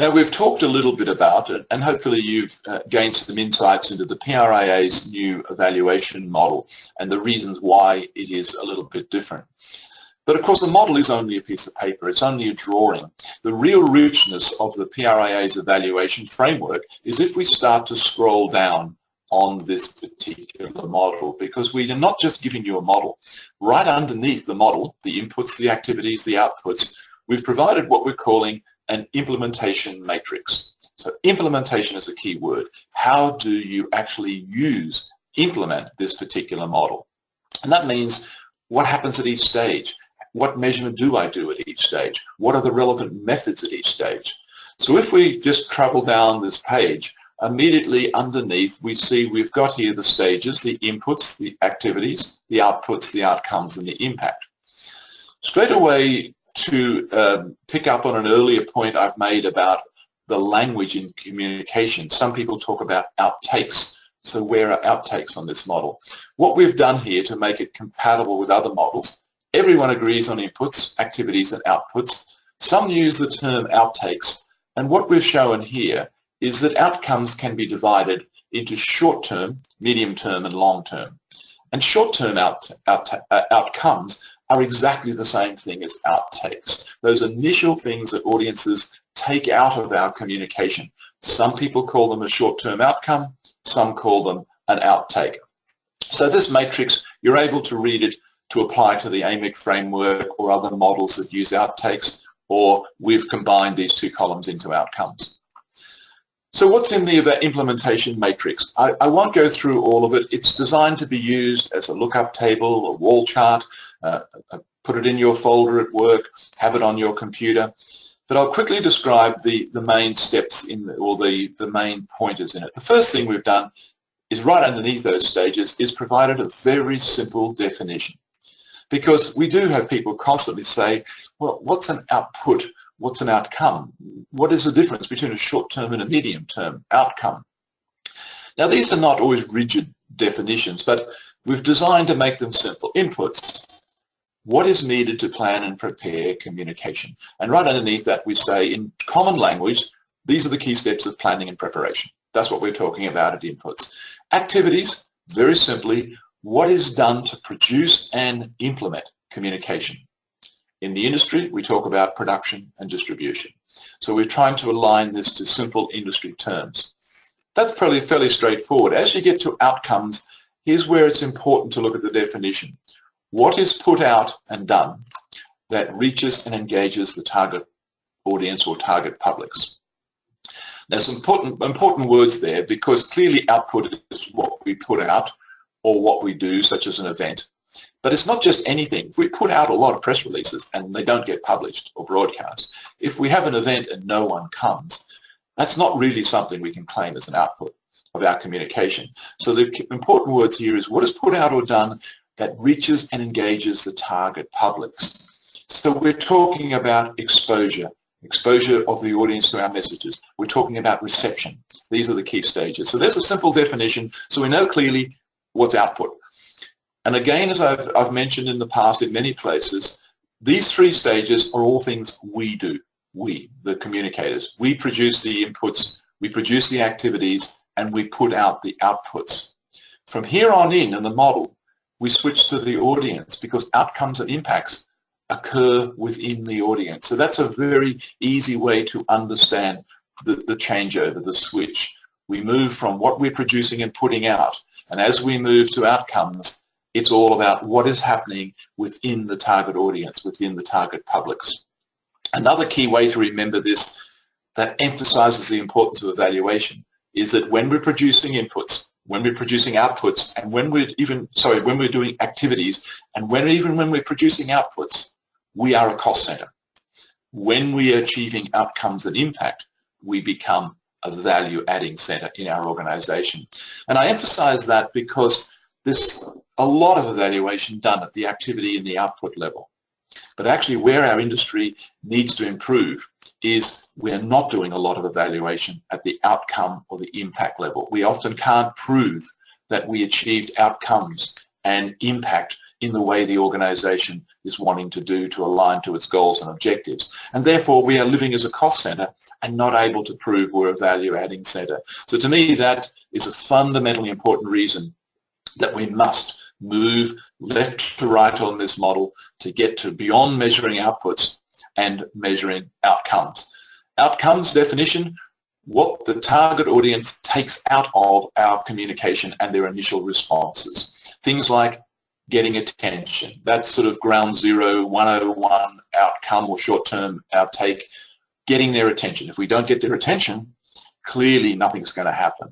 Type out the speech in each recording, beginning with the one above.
Now, we've talked a little bit about it, and hopefully you've gained some insights into the PRIA's new evaluation model and the reasons why it is a little bit different. But of course, the model is only a piece of paper. It's only a drawing. The real richness of the PRIA's evaluation framework is if we start to scroll down on this particular model, because we are not just giving you a model. Right underneath the model, the inputs, the activities, the outputs, we've provided what we're calling an implementation matrix. So implementation is a key word. How do you actually implement this particular model? And that means what happens at each stage? What measurement do I do at each stage? What are the relevant methods at each stage? So if we just travel down this page, immediately underneath we see we've got here the stages, the inputs, the activities, the outputs, the outcomes, and the impact. Straight away, to pick up on an earlier point I've made about the language in communication. Some people talk about outtakes. So where are outtakes on this model? What we've done here to make it compatible with other models, everyone agrees on inputs, activities, and outputs. Some use the term outtakes, and what we've shown here is that outcomes can be divided into short-term, medium-term, and long-term. And short-term outcomes are exactly the same thing as outtakes. Those initial things that audiences take out of our communication. Some people call them a short-term outcome, some call them an outtake. So this matrix, you're able to read it to apply to the AMIC framework or other models that use outtakes, or we've combined these two columns into outcomes. So what's in the implementation matrix? I won't go through all of it. It's designed to be used as a lookup table, a wall chart, put it in your folder at work, have it on your computer. But I'll quickly describe the main steps or the main pointers in it. The first thing we've done is right underneath those stages is provided a very simple definition. Because we do have people constantly say, well, what's an output? What's an outcome? What is the difference between a short-term and a medium-term outcome? Now, these are not always rigid definitions, but we've designed to make them simple. Inputs. What is needed to plan and prepare communication? And right underneath that, we say, in common language, these are the key steps of planning and preparation. That's what we're talking about at inputs. Activities, very simply, what is done to produce and implement communication? In the industry, we talk about production and distribution. So we're trying to align this to simple industry terms. That's probably fairly straightforward. As you get to outcomes, here's where it's important to look at the definition. What is put out and done that reaches and engages the target audience or target publics? There's some important words there, because clearly output is what we put out or what we do, such as an event. But it's not just anything. If we put out a lot of press releases and they don't get published or broadcast, if we have an event and no one comes, that's not really something we can claim as an output of our communication. So the important words here is what is put out or done that reaches and engages the target publics. So we're talking about exposure of the audience to our messages. We're talking about reception. These are the key stages. So there's a simple definition, so we know clearly what's output. And again, as I've mentioned in the past in many places, these three stages are all things we do. We, the communicators. We produce the inputs, we produce the activities, and we put out the outputs. From here on in the model, we switch to the audience, because outcomes and impacts occur within the audience. So that's a very easy way to understand the changeover, the switch. We move from what we're producing and putting out, and as we move to outcomes, it's all about what is happening within the target audience, within the target publics. Another key way to remember this that emphasizes the importance of evaluation is that when we're producing inputs, when we're producing outputs, and when we're doing activities, and when we're producing outputs, we are a cost center. When we are achieving outcomes and impact, we become a value-adding center in our organization. And I emphasize that because there's a lot of evaluation done at the activity and the output level. But actually where our industry needs to improve is we're not doing a lot of evaluation at the outcome or the impact level. We often can't prove that we achieved outcomes and impact in the way the organization is wanting to do to align to its goals and objectives. And therefore, we are living as a cost center and not able to prove we're a value-adding center. So to me, that is a fundamentally important reason that we must move left to right on this model to get to beyond measuring outputs and measuring outcomes. Outcomes definition, what the target audience takes out of our communication and their initial responses. Things like getting attention, that's sort of ground zero, 101 outcome or short-term outtake, getting their attention. If we don't get their attention, clearly nothing's going to happen.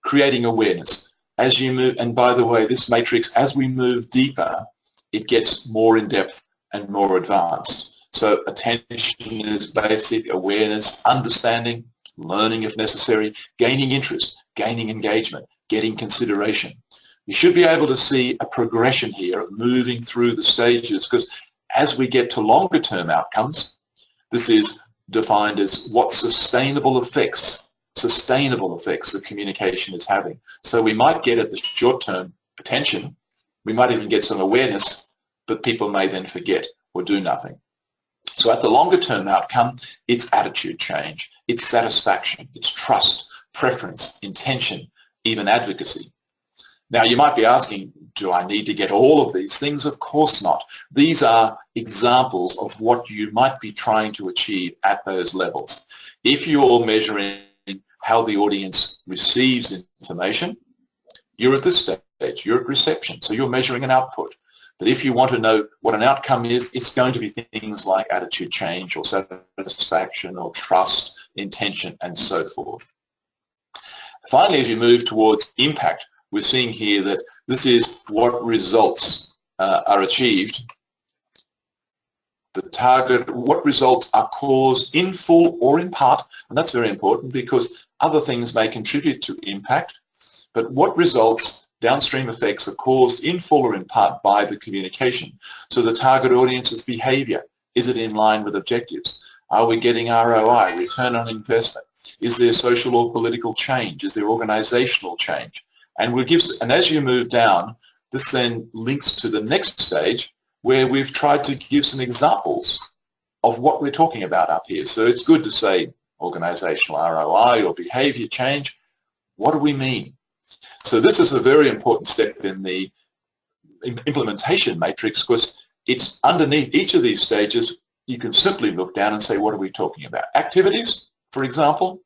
Creating awareness. As you move, and by the way, this matrix, as we move deeper, it gets more in-depth and more advanced. So attention is basic, awareness, understanding, learning if necessary, gaining interest, gaining engagement, getting consideration. You should be able to see a progression here of moving through the stages, because as we get to longer term outcomes, this is defined as what sustainable effects the communication is having. So we might get at the short term attention, we might even get some awareness, but people may then forget or do nothing. So at the longer term outcome, it's attitude change, it's satisfaction, it's trust, preference, intention, even advocacy. Now you might be asking, do I need to get all of these things? Of course not. These are examples of what you might be trying to achieve at those levels. If you're measuring how the audience receives information, you're at this stage, you're at reception, so you're measuring an output. But if you want to know what an outcome is, it's going to be things like attitude change or satisfaction or trust, intention, and so forth. Finally, as you move towards impact, we're seeing here that this is what results are achieved. The target, what results are caused in full or in part, and that's very important because other things may contribute to impact, but what results, downstream effects, are caused in full or in part by the communication. So the target audience's behavior, is it in line with objectives? Are we getting ROI, return on investment? Is there social or political change? Is there organizational change? And as you move down, this then links to the next stage where we've tried to give some examples of what we're talking about up here. So it's good to say organizational ROI or behavior change. What do we mean? So this is a very important step in the implementation matrix, because it's underneath each of these stages. You can simply look down and say, what are we talking about? Activities, for example,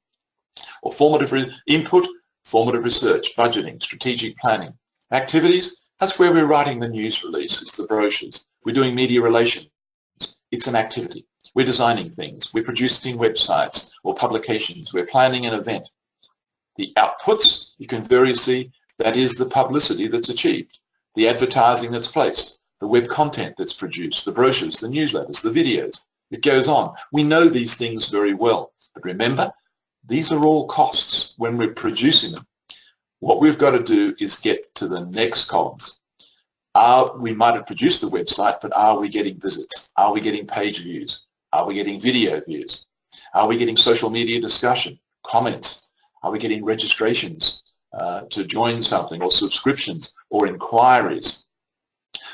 or formative input, formative research, budgeting, strategic planning. Activities, that's where we're writing the news releases, the brochures. We're doing media relations. It's an activity. We're designing things. We're producing websites or publications. We're planning an event. The outputs, you can very see, that is the publicity that's achieved, the advertising that's placed, the web content that's produced, the brochures, the newsletters, the videos. It goes on. We know these things very well. But remember, these are all costs when we're producing them. What we've got to do is get to the next columns. We might have produced the website, but are we getting visits? Are we getting page views? Are we getting video views? Are we getting social media discussion, comments? Are we getting registrations to join something, or subscriptions, or inquiries?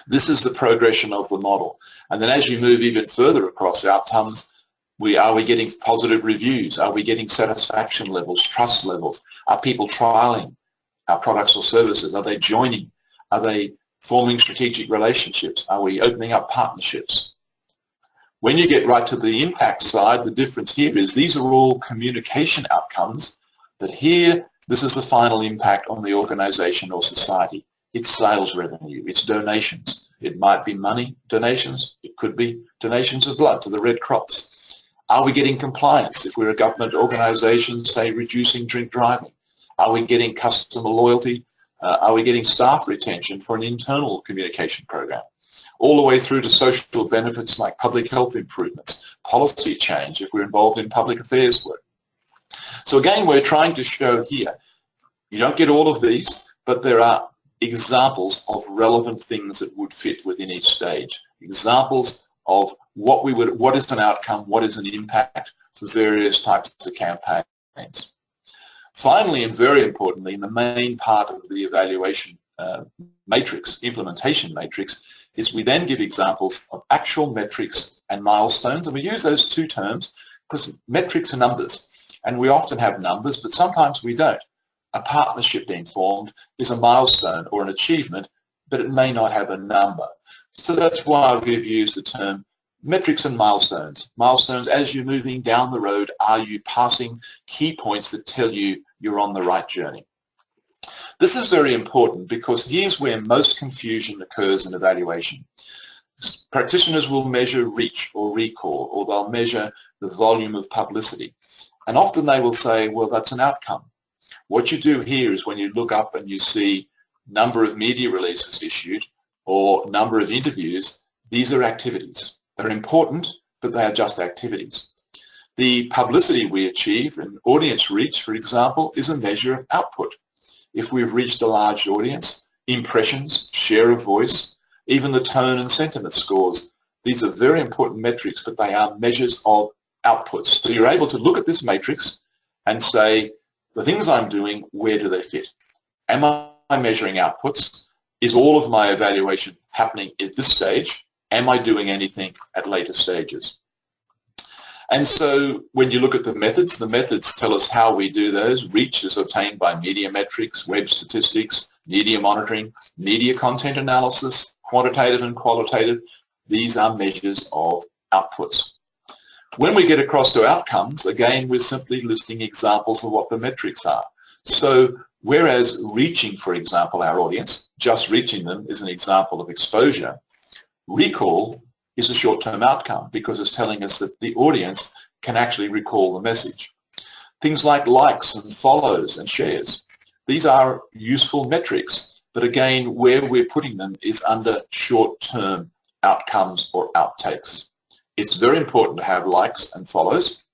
This is the progression of the model. And then as you move even further across outcomes, are we getting positive reviews? Are we getting satisfaction levels, trust levels? Are people trialing our products or services? Are they joining? Are they forming strategic relationships? Are we opening up partnerships? When you get right to the impact side, the difference here is these are all communication outcomes, but here, this is the final impact on the organization or society. It's sales revenue, it's donations. It might be money donations, it could be donations of blood to the Red Cross. Are we getting compliance if we're a government organization, say reducing drink driving? Are we getting customer loyalty? Are we getting staff retention for an internal communication program? All the way through to social benefits like public health improvements, policy change if we're involved in public affairs work. So again, we're trying to show here, you don't get all of these, but there are examples of relevant things that would fit within each stage. Examples of what is an outcome, what is an impact for various types of campaigns. Finally, and very importantly, the main part of the evaluation matrix, implementation matrix, is we then give examples of actual metrics and milestones, and we use those two terms because metrics are numbers, and we often have numbers, but sometimes we don't. A partnership being formed is a milestone or an achievement, but it may not have a number. So that's why we've used the term metrics and milestones. Milestones, as you're moving down the road, are you passing key points that tell you you're on the right journey? This is very important because here's where most confusion occurs in evaluation. Practitioners will measure reach or recall, or they'll measure the volume of publicity. And often they will say, well, that's an outcome. What you do here is when you look up and you see number of media releases issued or number of interviews, these are activities. They're important, but they are just activities. The publicity we achieve, and audience reach, for example, is a measure of output. If we've reached a large audience, impressions, share of voice, even the tone and sentiment scores, these are very important metrics, but they are measures of outputs. So you're able to look at this matrix and say, the things I'm doing, where do they fit? Am I measuring outputs? Is all of my evaluation happening at this stage? Am I doing anything at later stages? And so when you look at the methods tell us how we do those. Reach is obtained by media metrics, web statistics, media monitoring, media content analysis, quantitative and qualitative. These are measures of outputs. When we get across to outcomes, again, we're simply listing examples of what the metrics are. So whereas reaching, for example, our audience, just reaching them is an example of exposure, recall is a short-term outcome because it's telling us that the audience can actually recall the message. Things like likes and follows and shares, these are useful metrics, but again, where we're putting them is under short-term outcomes or outtakes. It's very important to have likes and follows,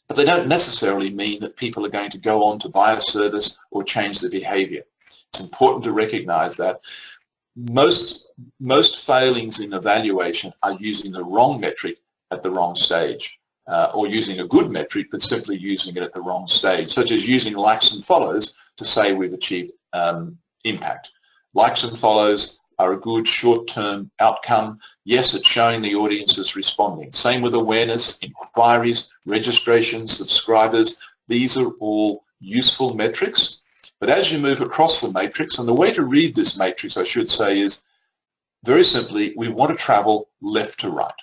but they don't necessarily mean that people are going to go on to buy a service or change their behavior. It's important to recognize that most failings in evaluation are using the wrong metric at the wrong stage, or using a good metric but simply using it at the wrong stage, such as using likes and follows to say we've achieved impact. Likes and follows are a good short-term outcome. Yes, it's showing the audience is responding. Same with awareness, inquiries, registrations, subscribers. These are all useful metrics. But as you move across the matrix, and the way to read this matrix, I should say, is very simply, we want to travel left to right.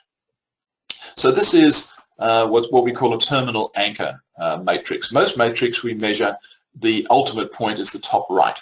So this is what we call a terminal anchor matrix. Most matrix we measure the ultimate point is the top right.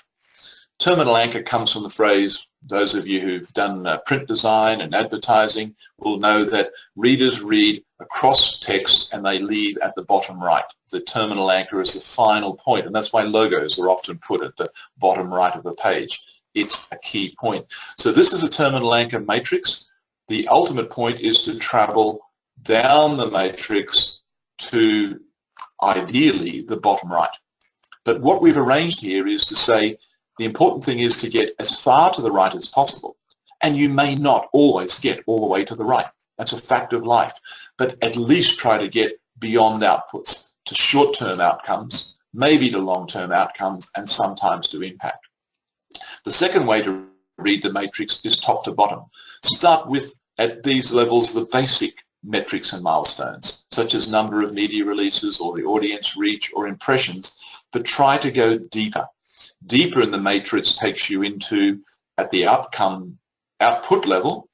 Terminal anchor comes from the phrase, those of you who've done print design and advertising will know that readers read across text and they leave at the bottom right. The terminal anchor is the final point, and that's why logos are often put at the bottom right of the page. It's a key point. So this is a terminal anchor matrix. The ultimate point is to travel down the matrix to ideally the bottom right. But what we've arranged here is to say the important thing is to get as far to the right as possible. And you may not always get all the way to the right. That's a fact of life. But at least try to get beyond outputs to short-term outcomes, maybe to long-term outcomes, and sometimes to impact. The second way to read the matrix is top to bottom. Start with, at these levels, the basic metrics and milestones, such as number of media releases or the audience reach or impressions, but try to go deeper. Deeper in the matrix takes you into, at the output level,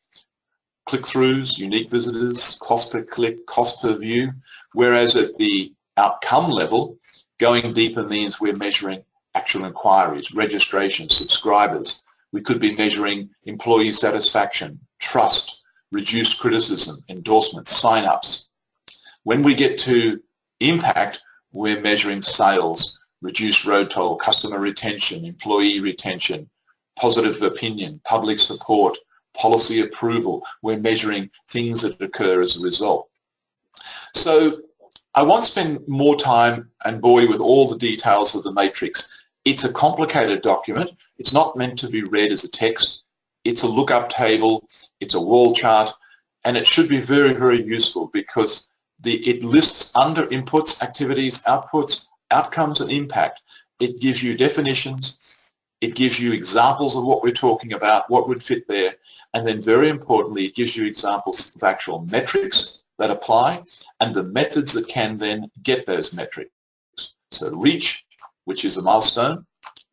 click-throughs, unique visitors, cost per click, cost per view, whereas at the outcome level, going deeper means we're measuring actual inquiries, registrations, subscribers. We could be measuring employee satisfaction, trust, reduced criticism, endorsements, sign-ups. When we get to impact, we're measuring sales, reduced road toll, customer retention, employee retention, positive opinion, public support, policy approval. We're measuring things that occur as a result. So I won't spend more time and bore you with all the details of the matrix. It's a complicated document. It's not meant to be read as a text. It's a lookup table. It's a wall chart. And it should be very, very useful because it lists under inputs, activities, outputs, outcomes and impact. It gives you definitions. It gives you examples of what we're talking about, what would fit there, and then very importantly, it gives you examples of actual metrics that apply and the methods that can then get those metrics. So reach, which is a milestone,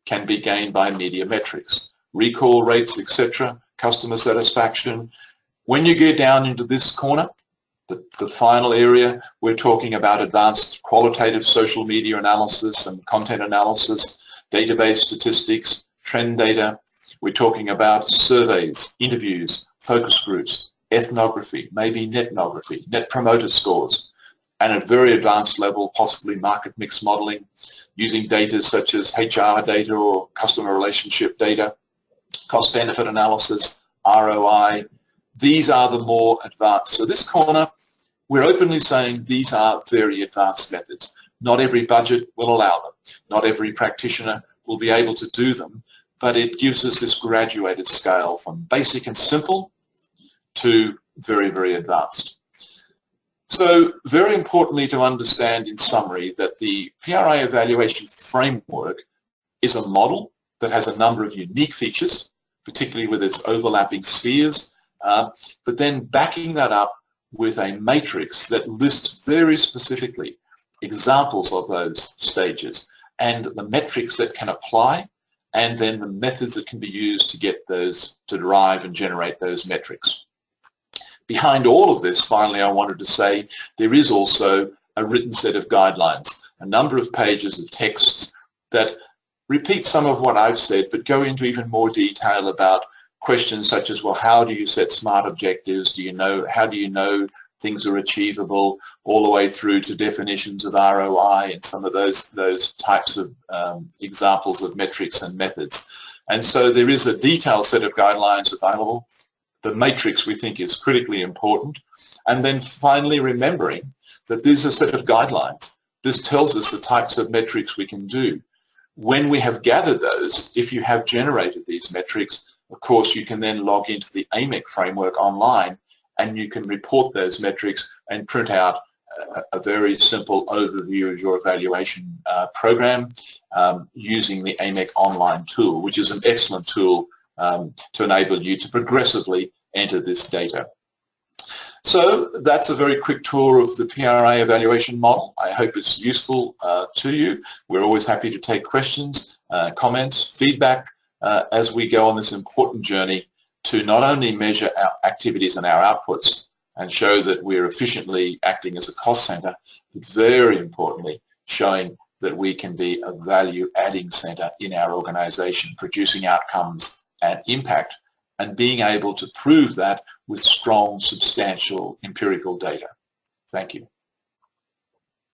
can be gained by media metrics. Recall rates, etc., customer satisfaction. When you get down into this corner, the final area, we're talking about advanced qualitative social media analysis and content analysis, database statistics, trend data. We're talking about surveys, interviews, focus groups, ethnography, maybe netnography, net promoter scores, and at a very advanced level, possibly market mix modeling, using data such as HR data or customer relationship data, cost-benefit analysis, ROI. These are the more advanced. So this corner, we're openly saying these are very advanced methods. Not every budget will allow them. Not every practitioner will be able to do them, but it gives us this graduated scale from basic and simple to very, very advanced. So very importantly to understand in summary that the PRIA evaluation framework is a model that has a number of unique features, particularly with its overlapping spheres, but then backing that up with a matrix that lists very specifically examples of those stages and the metrics that can apply, and then the methods that can be used to get those, to derive and generate those metrics. Behind all of this, finally, I wanted to say there is also a written set of guidelines, a number of pages of texts that repeat some of what I've said, but go into even more detail about questions such as, well, how do you set SMART objectives? Do you know, how do you know things are achievable, all the way through to definitions of ROI and some of those types of examples of metrics and methods. And so there is a detailed set of guidelines available. The matrix we think is critically important. And then finally remembering that there's a set of guidelines. This tells us the types of metrics we can do. When we have gathered those, if you have generated these metrics, of course you can then log into the AMEC framework online and you can report those metrics and print out a very simple overview of your evaluation program using the AMEC online tool, which is an excellent tool to enable you to progressively enter this data. So that's a very quick tour of the PRIA evaluation model. I hope it's useful to you. We're always happy to take questions, comments, feedback as we go on this important journey to not only measure our activities and our outputs and show that we're efficiently acting as a cost center, but very importantly, showing that we can be a value-adding center in our organization, producing outcomes and impact, and being able to prove that with strong, substantial empirical data. Thank you.